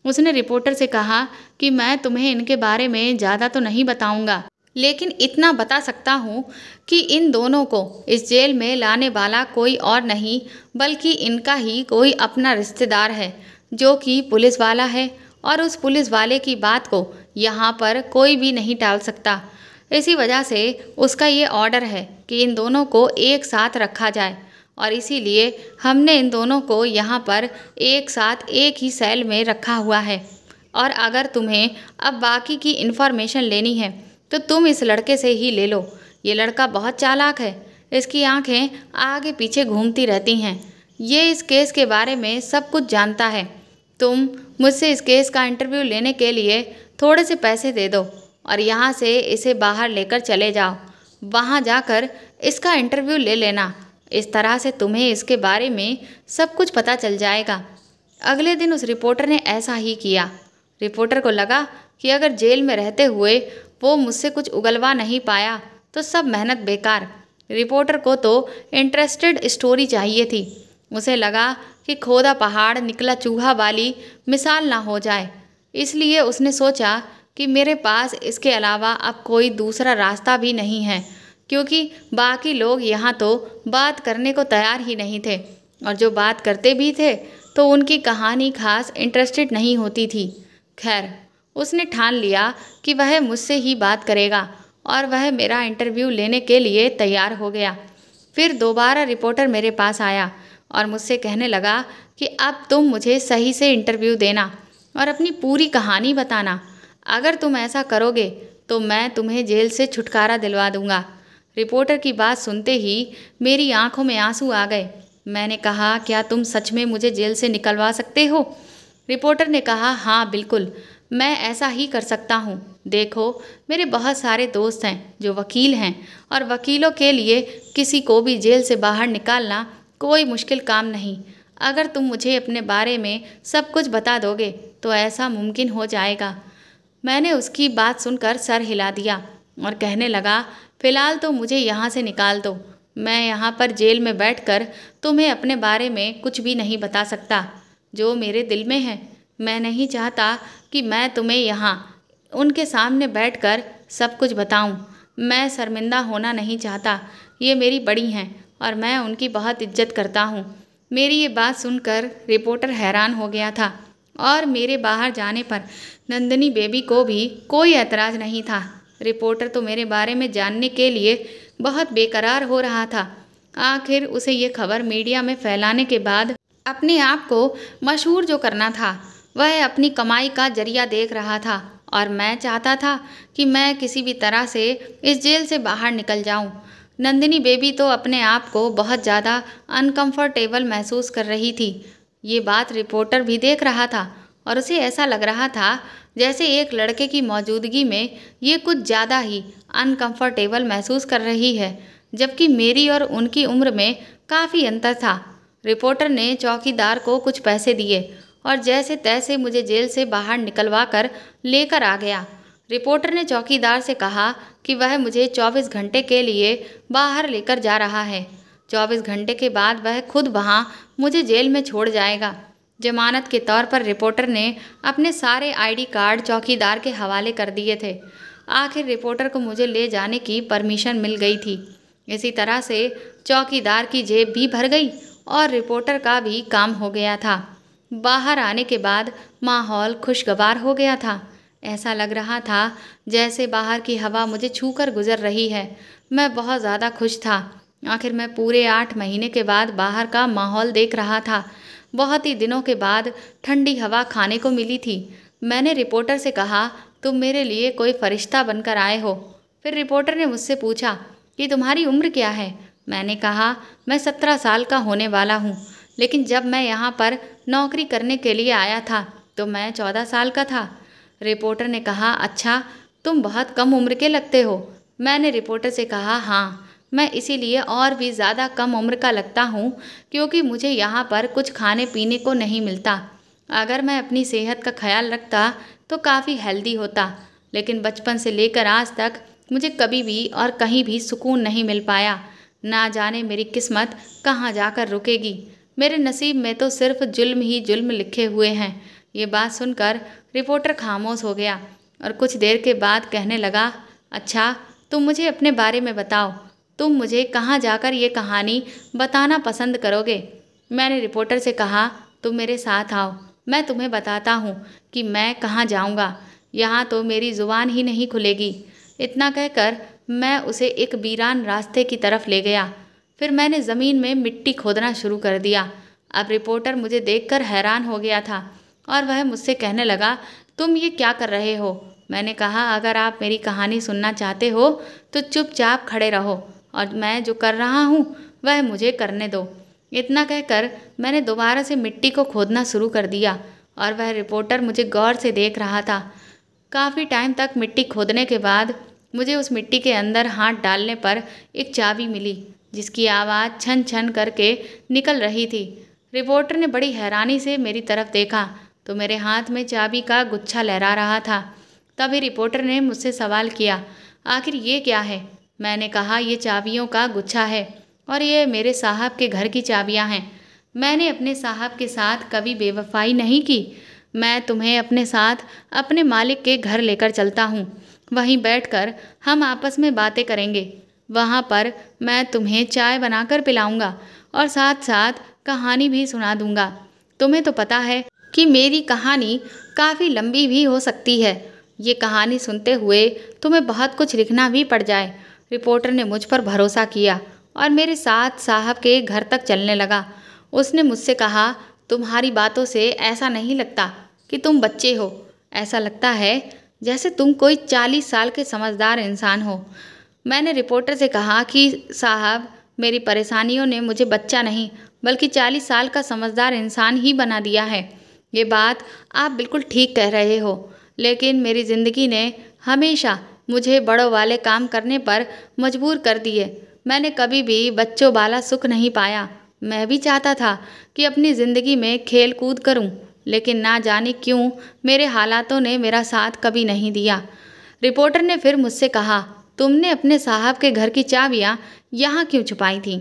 उसने रिपोर्टर से कहा कि मैं तुम्हें इनके बारे में ज़्यादा तो नहीं बताऊंगा, लेकिन इतना बता सकता हूँ कि इन दोनों को इस जेल में लाने वाला कोई और नहीं बल्कि इनका ही कोई अपना रिश्तेदार है जो कि पुलिस वाला है, और उस पुलिस वाले की बात को यहाँ पर कोई भी नहीं टाल सकता। इसी वजह से उसका ये ऑर्डर है कि इन दोनों को एक साथ रखा जाए, और इसीलिए हमने इन दोनों को यहाँ पर एक साथ एक ही सेल में रखा हुआ है। और अगर तुम्हें अब बाकी की इन्फॉर्मेशन लेनी है तो तुम इस लड़के से ही ले लो। ये लड़का बहुत चालाक है, इसकी आंखें आगे पीछे घूमती रहती हैं। ये इस केस के बारे में सब कुछ जानता है। तुम मुझसे इस केस का इंटरव्यू लेने के लिए थोड़े से पैसे दे दो और यहाँ से इसे बाहर लेकर चले जाओ। वहाँ जाकर इसका इंटरव्यू ले लेना। इस तरह से तुम्हें इसके बारे में सब कुछ पता चल जाएगा। अगले दिन उस रिपोर्टर ने ऐसा ही किया। रिपोर्टर को लगा कि अगर जेल में रहते हुए वो मुझसे कुछ उगलवा नहीं पाया तो सब मेहनत बेकार। रिपोर्टर को तो इंटरेस्टेड स्टोरी चाहिए थी। उसे लगा कि खोदा पहाड़ निकला चूहा वाली मिसाल ना हो जाए, इसलिए उसने सोचा कि मेरे पास इसके अलावा अब कोई दूसरा रास्ता भी नहीं है, क्योंकि बाकी लोग यहाँ तो बात करने को तैयार ही नहीं थे, और जो बात करते भी थे तो उनकी कहानी खास इंटरेस्टेड नहीं होती थी। खैर, उसने ठान लिया कि वह मुझसे ही बात करेगा, और वह मेरा इंटरव्यू लेने के लिए तैयार हो गया। फिर दोबारा रिपोर्टर मेरे पास आया और मुझसे कहने लगा कि अब तुम मुझे सही से इंटरव्यू देना और अपनी पूरी कहानी बताना। अगर तुम ऐसा करोगे तो मैं तुम्हें जेल से छुटकारा दिलवा दूंगा। रिपोर्टर की बात सुनते ही मेरी आंखों में आंसू आ गए। मैंने कहा, क्या तुम सच में मुझे जेल से निकलवा सकते हो? रिपोर्टर ने कहा, हाँ बिल्कुल, मैं ऐसा ही कर सकता हूँ। देखो, मेरे बहुत सारे दोस्त हैं जो वकील हैं, और वकीलों के लिए किसी को भी जेल से बाहर निकालना कोई मुश्किल काम नहीं। अगर तुम मुझे अपने बारे में सब कुछ बता दोगे तो ऐसा मुमकिन हो जाएगा। मैंने उसकी बात सुनकर सर हिला दिया और कहने लगा, फ़िलहाल तो मुझे यहाँ से निकाल दो। मैं यहाँ पर जेल में बैठकर तुम्हें अपने बारे में कुछ भी नहीं बता सकता जो मेरे दिल में है। मैं नहीं चाहता कि मैं तुम्हें यहाँ उनके सामने बैठकर सब कुछ बताऊं। मैं शर्मिंदा होना नहीं चाहता। ये मेरी बड़ी हैं और मैं उनकी बहुत इज्जत करता हूँ। मेरी ये बात सुनकर रिपोर्टर हैरान हो गया था, और मेरे बाहर जाने पर नंदिनी बेबी को भी कोई ऐतराज़ नहीं था। रिपोर्टर तो मेरे बारे में जानने के लिए बहुत बेकरार हो रहा था। आखिर उसे ये खबर मीडिया में फैलाने के बाद अपने आप को मशहूर जो करना था, वह अपनी कमाई का जरिया देख रहा था, और मैं चाहता था कि मैं किसी भी तरह से इस जेल से बाहर निकल जाऊं। नंदिनी बेबी तो अपने आप को बहुत ज़्यादा अनकंफर्टेबल महसूस कर रही थी। ये बात रिपोर्टर भी देख रहा था, और उसे ऐसा लग रहा था जैसे एक लड़के की मौजूदगी में ये कुछ ज़्यादा ही अनकंफर्टेबल महसूस कर रही है, जबकि मेरी और उनकी उम्र में काफ़ी अंतर था। रिपोर्टर ने चौकीदार को कुछ पैसे दिए और जैसे तैसे मुझे जेल से बाहर निकलवा कर लेकर आ गया। रिपोर्टर ने चौकीदार से कहा कि वह मुझे 24 घंटे के लिए बाहर लेकर जा रहा है। 24 घंटे के बाद वह खुद वहाँ मुझे जेल में छोड़ जाएगा। जमानत के तौर पर रिपोर्टर ने अपने सारे आईडी कार्ड चौकीदार के हवाले कर दिए थे। आखिर रिपोर्टर को मुझे ले जाने की परमिशन मिल गई थी। इसी तरह से चौकीदार की जेब भी भर गई और रिपोर्टर का भी काम हो गया था। बाहर आने के बाद माहौल खुशगवार हो गया था। ऐसा लग रहा था जैसे बाहर की हवा मुझे छूकर गुजर रही है। मैं बहुत ज़्यादा खुश था। आखिर मैं पूरे 8 महीने के बाद बाहर का माहौल देख रहा था। बहुत ही दिनों के बाद ठंडी हवा खाने को मिली थी। मैंने रिपोर्टर से कहा, तुम मेरे लिए कोई फरिश्ता बनकर आए हो। फिर रिपोर्टर ने मुझसे पूछा कि तुम्हारी उम्र क्या है। मैंने कहा, मैं 17 साल का होने वाला हूँ, लेकिन जब मैं यहाँ पर नौकरी करने के लिए आया था तो मैं 14 साल का था। रिपोर्टर ने कहा, अच्छा, तुम बहुत कम उम्र के लगते हो। मैंने रिपोर्टर से कहा, हाँ, मैं इसीलिए और भी ज़्यादा कम उम्र का लगता हूँ क्योंकि मुझे यहाँ पर कुछ खाने पीने को नहीं मिलता। अगर मैं अपनी सेहत का ख्याल रखता तो काफ़ी हेल्दी होता, लेकिन बचपन से लेकर आज तक मुझे कभी भी और कहीं भी सुकून नहीं मिल पाया। ना जाने मेरी किस्मत कहाँ जाकर रुकेगी। मेरे नसीब में तो सिर्फ जुल्म ही जुल्म लिखे हुए हैं। ये बात सुनकर रिपोर्टर खामोश हो गया और कुछ देर के बाद कहने लगा, अच्छा, तुम मुझे अपने बारे में बताओ। तुम मुझे कहाँ जाकर ये कहानी बताना पसंद करोगे? मैंने रिपोर्टर से कहा, तुम मेरे साथ आओ, मैं तुम्हें बताता हूँ कि मैं कहाँ जाऊँगा। यहाँ तो मेरी ज़ुबान ही नहीं खुलेगी। इतना कहकर मैं उसे एक वीरान रास्ते की तरफ ले गया। फिर मैंने ज़मीन में मिट्टी खोदना शुरू कर दिया। अब रिपोर्टर मुझे देखकर हैरान हो गया था और वह मुझसे कहने लगा, तुम ये क्या कर रहे हो? मैंने कहा, अगर आप मेरी कहानी सुनना चाहते हो तो चुपचाप खड़े रहो और मैं जो कर रहा हूँ वह मुझे करने दो। इतना कहकर मैंने दोबारा से मिट्टी को खोदना शुरू कर दिया और वह रिपोर्टर मुझे गौर से देख रहा था। काफ़ी टाइम तक मिट्टी खोदने के बाद मुझे उस मिट्टी के अंदर हाथ डालने पर एक चाबी मिली जिसकी आवाज़ छन छन करके निकल रही थी। रिपोर्टर ने बड़ी हैरानी से मेरी तरफ देखा तो मेरे हाथ में चाबी का गुच्छा लहरा रहा था। तभी रिपोर्टर ने मुझसे सवाल किया, आखिर ये क्या है? मैंने कहा, ये चाबियों का गुच्छा है और ये मेरे साहब के घर की चाबियां हैं। मैंने अपने साहब के साथ कभी बेवफाई नहीं की। मैं तुम्हें अपने साथ अपने मालिक के घर लेकर चलता हूँ। वहीं बैठकर हम आपस में बातें करेंगे। वहाँ पर मैं तुम्हें चाय बनाकर पिलाऊंगा और साथ साथ कहानी भी सुना दूंगा। तुम्हें तो पता है कि मेरी कहानी काफ़ी लंबी भी हो सकती है। ये कहानी सुनते हुए तुम्हें बहुत कुछ लिखना भी पड़ जाए। रिपोर्टर ने मुझ पर भरोसा किया और मेरे साथ साहब के घर तक चलने लगा। उसने मुझसे कहा, तुम्हारी बातों से ऐसा नहीं लगता कि तुम बच्चे हो। ऐसा लगता है जैसे तुम कोई 40 साल के समझदार इंसान हो। मैंने रिपोर्टर से कहा कि साहब, मेरी परेशानियों ने मुझे बच्चा नहीं बल्कि 40 साल का समझदार इंसान ही बना दिया है। ये बात आप बिल्कुल ठीक कह रहे हो, लेकिन मेरी ज़िंदगी ने हमेशा मुझे बड़ों वाले काम करने पर मजबूर कर दिए। मैंने कभी भी बच्चों वाला सुख नहीं पाया। मैं भी चाहता था कि अपनी ज़िंदगी में खेल कूद करूं, लेकिन ना जाने क्यों मेरे हालातों ने मेरा साथ कभी नहीं दिया। रिपोर्टर ने फिर मुझसे कहा, तुमने अपने साहब के घर की चाबियाँ यहाँ क्यों छुपाई थीं?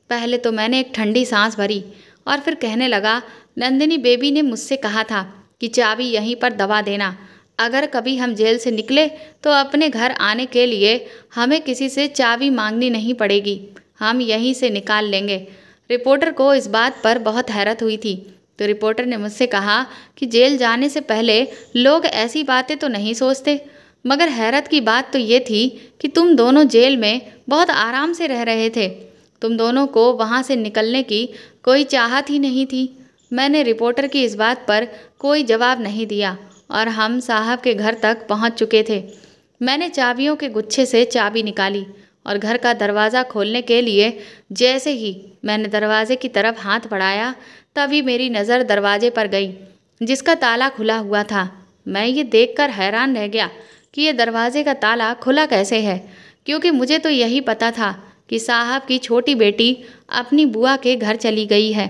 पहले तो मैंने एक ठंडी सांस भरी और फिर कहने लगा, नंदिनी बेबी ने मुझसे कहा था कि चाबी यहीं पर दबा देना। अगर कभी हम जेल से निकले तो अपने घर आने के लिए हमें किसी से चाबी मांगनी नहीं पड़ेगी, हम यहीं से निकाल लेंगे। रिपोर्टर को इस बात पर बहुत हैरत हुई थी। तो रिपोर्टर ने मुझसे कहा कि जेल जाने से पहले लोग ऐसी बातें तो नहीं सोचते, मगर हैरत की बात तो ये थी कि तुम दोनों जेल में बहुत आराम से रह रहे थे। तुम दोनों को वहाँ से निकलने की कोई चाहत ही नहीं थी। मैंने रिपोर्टर की इस बात पर कोई जवाब नहीं दिया और हम साहब के घर तक पहुँच चुके थे। मैंने चाबियों के गुच्छे से चाबी निकाली और घर का दरवाज़ा खोलने के लिए जैसे ही मैंने दरवाजे की तरफ हाथ बढ़ाया, तभी मेरी नज़र दरवाजे पर गई, जिसका ताला खुला हुआ था। मैं ये देखकर हैरान रह गया कि ये दरवाजे का ताला खुला कैसे है, क्योंकि मुझे तो यही पता था कि साहब की छोटी बेटी अपनी बुआ के घर चली गई है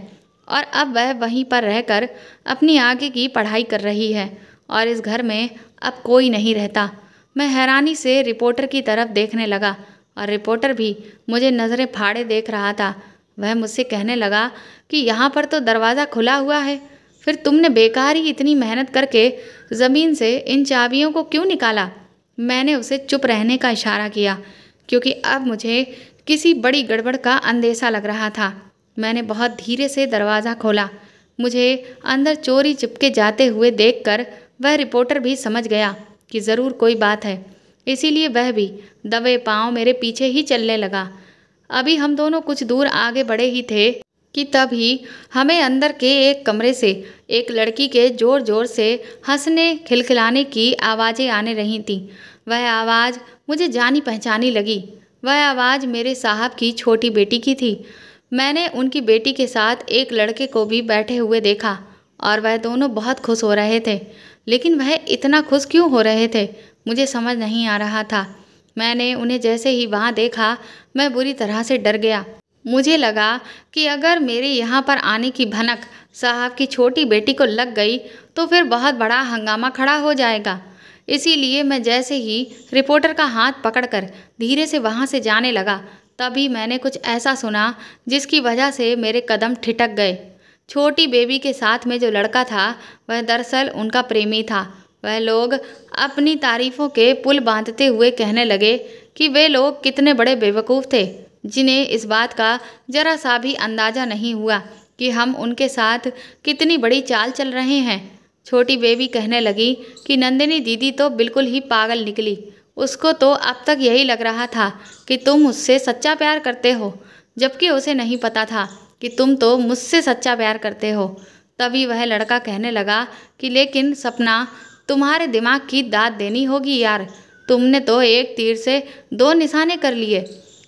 और अब वह वहीं पर रहकर अपनी आगे की पढ़ाई कर रही है और इस घर में अब कोई नहीं रहता। मैं हैरानी से रिपोर्टर की तरफ देखने लगा और रिपोर्टर भी मुझे नज़रें फाड़े देख रहा था। वह मुझसे कहने लगा कि यहाँ पर तो दरवाज़ा खुला हुआ है, फिर तुमने बेकार ही इतनी मेहनत करके ज़मीन से इन चाबियों को क्यों निकाला? मैंने उसे चुप रहने का इशारा किया, क्योंकि अब मुझे किसी बड़ी गड़बड़ का अंदेशा लग रहा था। मैंने बहुत धीरे से दरवाज़ा खोला। मुझे अंदर चोरी चिपके जाते हुए देखकर वह रिपोर्टर भी समझ गया कि ज़रूर कोई बात है, इसीलिए वह भी दबे पांव मेरे पीछे ही चलने लगा। अभी हम दोनों कुछ दूर आगे बढ़े ही थे कि तभी हमें अंदर के एक कमरे से एक लड़की के ज़ोर ज़ोर से हंसने खिलखिलाने की आवाज़ें आने रही थीं। वह आवाज़ मुझे जानी पहचानी लगी। वह आवाज़ मेरे साहब की छोटी बेटी की थी। मैंने उनकी बेटी के साथ एक लड़के को भी बैठे हुए देखा और वह दोनों बहुत खुश हो रहे थे, लेकिन वह इतना खुश क्यों हो रहे थे मुझे समझ नहीं आ रहा था। मैंने उन्हें जैसे ही वहाँ देखा, मैं बुरी तरह से डर गया। मुझे लगा कि अगर मेरे यहाँ पर आने की भनक साहब की छोटी बेटी को लग गई तो फिर बहुत बड़ा हंगामा खड़ा हो जाएगा। इसीलिए मैं जैसे ही रिपोर्टर का हाथ पकड़कर धीरे से वहाँ से जाने लगा, तभी मैंने कुछ ऐसा सुना जिसकी वजह से मेरे कदम ठिठक गए। छोटी बेबी के साथ में जो लड़का था वह दरअसल उनका प्रेमी था। वह लोग अपनी तारीफ़ों के पुल बांधते हुए कहने लगे कि वे लोग कितने बड़े बेवकूफ़ थे, जिन्हें इस बात का ज़रा सा भी अंदाज़ा नहीं हुआ कि हम उनके साथ कितनी बड़ी चाल चल रहे हैं। छोटी बेबी कहने लगी कि नंदिनी दीदी तो बिल्कुल ही पागल निकली। उसको तो अब तक यही लग रहा था कि तुम उससे सच्चा प्यार करते हो, जबकि उसे नहीं पता था कि तुम तो मुझसे सच्चा प्यार करते हो। तभी वह लड़का कहने लगा कि लेकिन सपना, तुम्हारे दिमाग की दाद देनी होगी यार। तुमने तो एक तीर से दो निशाने कर लिए।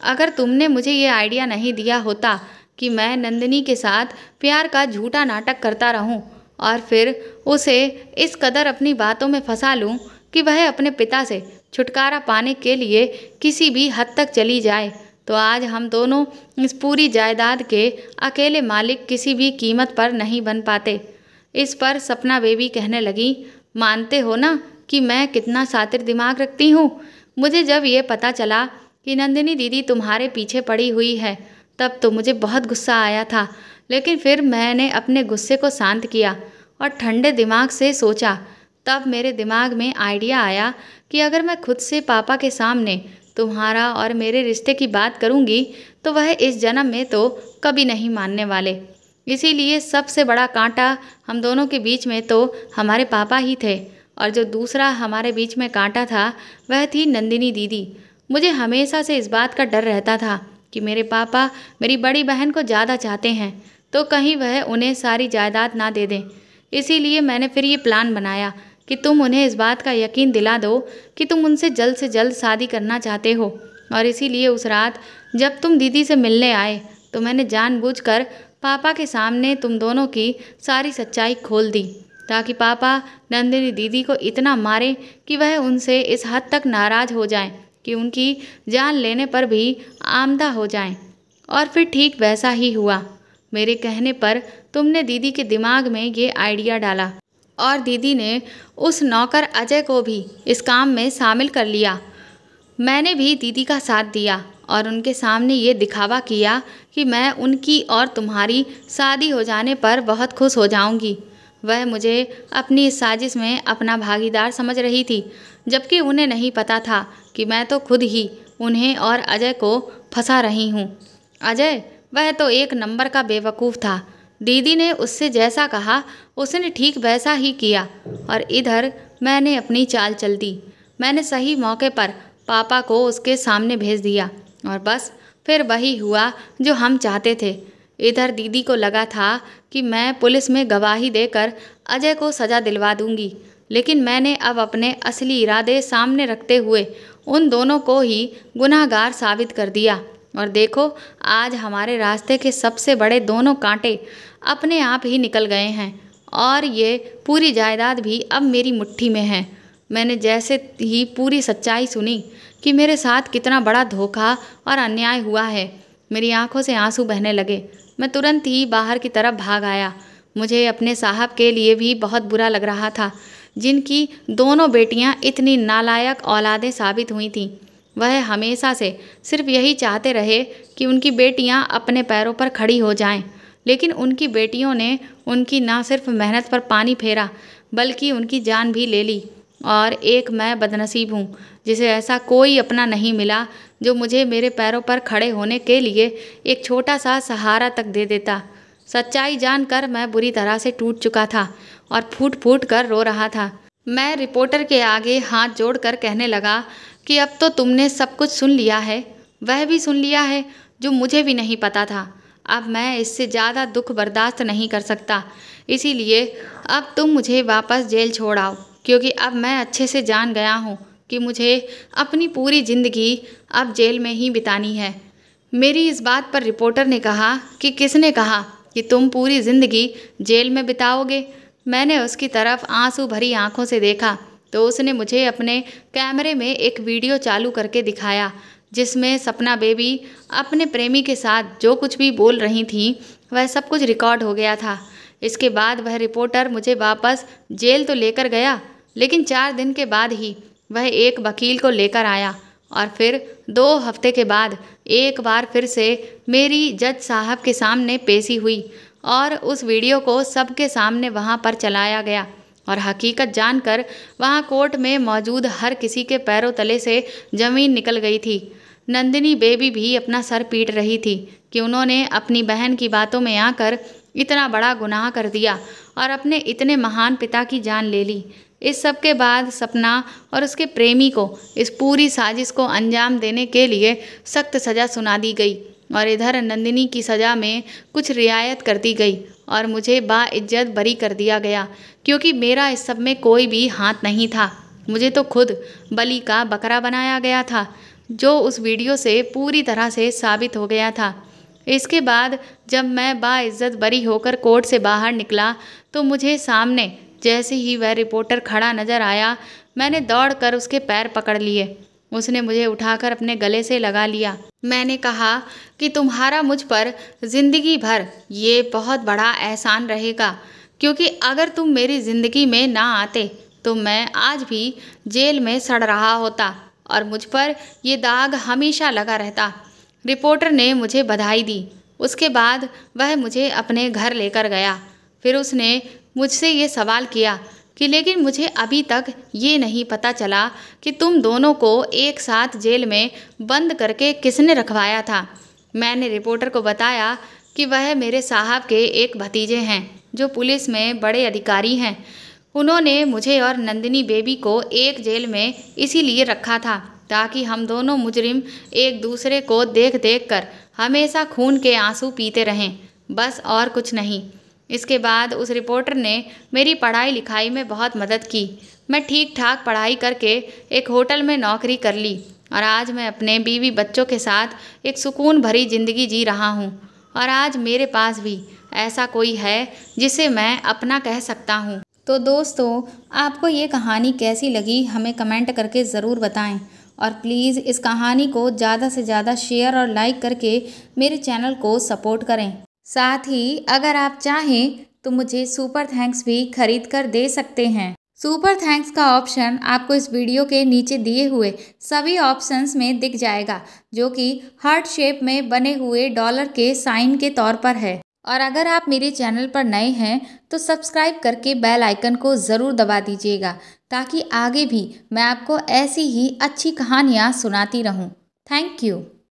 अगर तुमने मुझे ये आइडिया नहीं दिया होता कि मैं नंदिनी के साथ प्यार का झूठा नाटक करता रहूं और फिर उसे इस कदर अपनी बातों में फंसा लूं कि वह अपने पिता से छुटकारा पाने के लिए किसी भी हद तक चली जाए, तो आज हम दोनों इस पूरी जायदाद के अकेले मालिक किसी भी कीमत पर नहीं बन पाते। इस पर सपना बेबी कहने लगी, मानते हो ना कि मैं कितना शातिर दिमाग रखती हूँ। मुझे जब ये पता चला कि नंदिनी दीदी तुम्हारे पीछे पड़ी हुई है, तब तो मुझे बहुत गुस्सा आया था, लेकिन फिर मैंने अपने गुस्से को शांत किया और ठंडे दिमाग से सोचा। तब मेरे दिमाग में आइडिया आया कि अगर मैं खुद से पापा के सामने तुम्हारा और मेरे रिश्ते की बात करूंगी तो वह इस जन्म में तो कभी नहीं मानने वाले। इसीलिए सबसे बड़ा कांटा हम दोनों के बीच में तो हमारे पापा ही थे, और जो दूसरा हमारे बीच में कांटा था वह थी नंदिनी दीदी। मुझे हमेशा से इस बात का डर रहता था कि मेरे पापा मेरी बड़ी बहन को ज़्यादा चाहते हैं तो कहीं वह उन्हें सारी जायदाद ना दे दें। इसीलिए मैंने फिर ये प्लान बनाया कि तुम उन्हें इस बात का यकीन दिला दो कि तुम उनसे जल्द से जल्द शादी करना चाहते हो। और इसीलिए उस रात जब तुम दीदी से मिलने आए तो मैंने जानबूझकर पापा के सामने तुम दोनों की सारी सच्चाई खोल दी, ताकि पापा नंदिनी दीदी को इतना मारे कि वह उनसे इस हद तक नाराज़ हो जाएं कि उनकी जान लेने पर भी आमदा हो जाएं। और फिर ठीक वैसा ही हुआ। मेरे कहने पर तुमने दीदी के दिमाग में ये आइडिया डाला और दीदी ने उस नौकर अजय को भी इस काम में शामिल कर लिया। मैंने भी दीदी का साथ दिया और उनके सामने ये दिखावा किया कि मैं उनकी और तुम्हारी शादी हो जाने पर बहुत खुश हो जाऊंगी। वह मुझे अपनी इस साजिश में अपना भागीदार समझ रही थी, जबकि उन्हें नहीं पता था कि मैं तो खुद ही उन्हें और अजय को फंसा रही हूँ। अजय वह तो एक नंबर का बेवकूफ़ था। दीदी ने उससे जैसा कहा उसने ठीक वैसा ही किया और इधर मैंने अपनी चाल चल दी। मैंने सही मौके पर पापा को उसके सामने भेज दिया और बस फिर वही हुआ जो हम चाहते थे। इधर दीदी को लगा था कि मैं पुलिस में गवाही देकर अजय को सज़ा दिलवा दूंगी, लेकिन मैंने अब अपने असली इरादे सामने रखते हुए उन दोनों को ही गुनहगार साबित कर दिया। और देखो, आज हमारे रास्ते के सबसे बड़े दोनों कांटे अपने आप ही निकल गए हैं और ये पूरी जायदाद भी अब मेरी मुट्ठी में है। मैंने जैसे ही पूरी सच्चाई सुनी कि मेरे साथ कितना बड़ा धोखा और अन्याय हुआ है, मेरी आंखों से आंसू बहने लगे। मैं तुरंत ही बाहर की तरफ भाग आया। मुझे अपने साहब के लिए भी बहुत बुरा लग रहा था, जिनकी दोनों बेटियां इतनी नालायक औलादें साबित हुई थीं। वह हमेशा से सिर्फ यही चाहते रहे कि उनकी बेटियां अपने पैरों पर खड़ी हो जाएं, लेकिन उनकी बेटियों ने उनकी ना सिर्फ मेहनत पर पानी फेरा बल्कि उनकी जान भी ले ली। और एक मैं बदनसीब हूँ जिसे ऐसा कोई अपना नहीं मिला जो मुझे मेरे पैरों पर खड़े होने के लिए एक छोटा सा सहारा तक दे देता। सच्चाई जानकर मैं बुरी तरह से टूट चुका था और फूट फूट कर रो रहा था। मैं रिपोर्टर के आगे हाथ जोड़कर कहने लगा कि अब तो तुमने सब कुछ सुन लिया है, वह भी सुन लिया है जो मुझे भी नहीं पता था। अब मैं इससे ज़्यादा दुख बर्दाश्त नहीं कर सकता, इसीलिए अब तुम मुझे वापस जेल छोड़ आओ, क्योंकि अब मैं अच्छे से जान गया हूँ कि मुझे अपनी पूरी ज़िंदगी अब जेल में ही बितानी है। मेरी इस बात पर रिपोर्टर ने कहा कि किसने कहा कि तुम पूरी ज़िंदगी जेल में बिताओगे। मैंने उसकी तरफ आंसू भरी आंखों से देखा तो उसने मुझे अपने कैमरे में एक वीडियो चालू करके दिखाया, जिसमें सपना बेबी अपने प्रेमी के साथ जो कुछ भी बोल रही थी वह सब कुछ रिकॉर्ड हो गया था। इसके बाद वह रिपोर्टर मुझे वापस जेल तो लेकर गया, लेकिन 4 दिन के बाद ही वह एक वकील को लेकर आया और फिर 2 हफ्ते के बाद एक बार फिर से मेरी जज साहब के सामने पेशी हुई और उस वीडियो को सबके सामने वहां पर चलाया गया। और हकीकत जानकर वहां कोर्ट में मौजूद हर किसी के पैरों तले से ज़मीन निकल गई थी। नंदिनी बेबी भी अपना सर पीट रही थी कि उन्होंने अपनी बहन की बातों में आकर इतना बड़ा गुनाह कर दिया और अपने इतने महान पिता की जान ले ली। इस सब के बाद सपना और उसके प्रेमी को इस पूरी साजिश को अंजाम देने के लिए सख्त सज़ा सुना दी गई और इधर नंदिनी की सज़ा में कुछ रियायत कर दी गई और मुझे बाइज्जत बरी कर दिया गया, क्योंकि मेरा इस सब में कोई भी हाथ नहीं था। मुझे तो खुद बलि का बकरा बनाया गया था, जो उस वीडियो से पूरी तरह से साबित हो गया था। इसके बाद जब मैं बाइज्जत बरी होकर कोर्ट से बाहर निकला तो मुझे सामने जैसे ही वह रिपोर्टर खड़ा नज़र आया, मैंने दौड़कर उसके पैर पकड़ लिए। उसने मुझे उठाकर अपने गले से लगा लिया। मैंने कहा कि तुम्हारा मुझ पर ज़िंदगी भर ये बहुत बड़ा एहसान रहेगा, क्योंकि अगर तुम मेरी ज़िंदगी में ना आते तो मैं आज भी जेल में सड़ रहा होता और मुझ पर ये दाग हमेशा लगा रहता। रिपोर्टर ने मुझे बधाई दी। उसके बाद वह मुझे अपने घर लेकर गया। फिर उसने मुझसे ये सवाल किया कि लेकिन मुझे अभी तक ये नहीं पता चला कि तुम दोनों को एक साथ जेल में बंद करके किसने रखवाया था। मैंने रिपोर्टर को बताया कि वह मेरे साहब के एक भतीजे हैं जो पुलिस में बड़े अधिकारी हैं। उन्होंने मुझे और नंदिनी बेबी को एक जेल में इसीलिए रखा था ताकि हम दोनों मुजरिम एक दूसरे को देख देख कर हमेशा खून के आंसू पीते रहें, बस और कुछ नहीं। इसके बाद उस रिपोर्टर ने मेरी पढ़ाई लिखाई में बहुत मदद की। मैं ठीक ठाक पढ़ाई करके एक होटल में नौकरी कर ली और आज मैं अपने बीवी बच्चों के साथ एक सुकून भरी ज़िंदगी जी रहा हूँ। और आज मेरे पास भी ऐसा कोई है जिसे मैं अपना कह सकता हूँ। तो दोस्तों, आपको ये कहानी कैसी लगी हमें कमेंट करके ज़रूर बताएं और प्लीज़ इस कहानी को ज़्यादा से ज़्यादा शेयर और लाइक करके मेरे चैनल को सपोर्ट करें। साथ ही अगर आप चाहें तो मुझे सुपर थैंक्स भी खरीद कर दे सकते हैं। सुपर थैंक्स का ऑप्शन आपको इस वीडियो के नीचे दिए हुए सभी ऑप्शंस में दिख जाएगा, जो कि हार्ट शेप में बने हुए डॉलर के साइन के तौर पर है। और अगर आप मेरे चैनल पर नए हैं तो सब्सक्राइब करके बेल आइकन को ज़रूर दबा दीजिएगा ताकि आगे भी मैं आपको ऐसी ही अच्छी कहानियाँ सुनाती रहूँ। Thank you.